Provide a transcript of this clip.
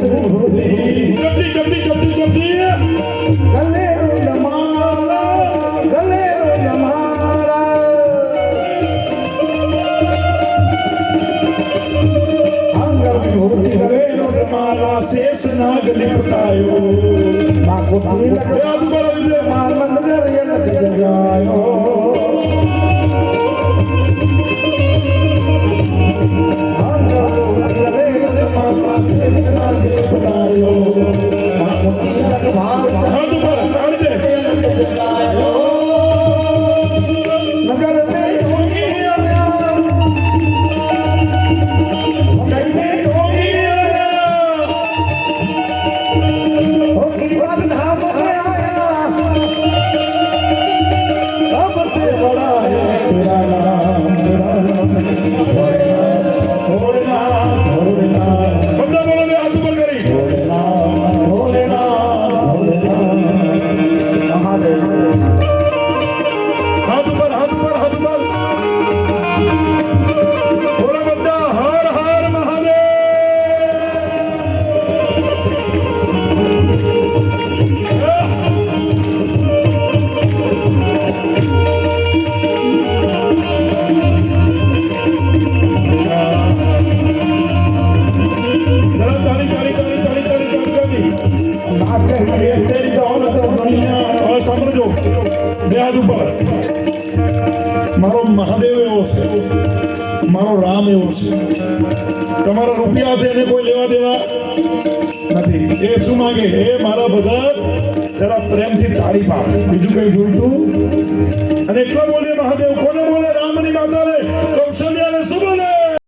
ચપટી ચપટી ચપટી ચપટી ગલેરો જમારા આંગર વિભૂતિ ગલેરો જમારા શેષ નાગ લિપટાયો બાકો તિલક યાદ કરો વિજય માલન ગરિયલ જગાયો મારો મહાદેવ એવો છે, મારો રામ એવો છે, તમારા રૂપિયા એને કોઈ લેવા દેવા નથી. એ શું માંગે? એ મારા ભગત જરા પ્રેમથી તાળી પાડ, બીજું કઈ જોઈતું. અને એટલા બોલે મહાદેવ. કોને બોલે? રામની માતા.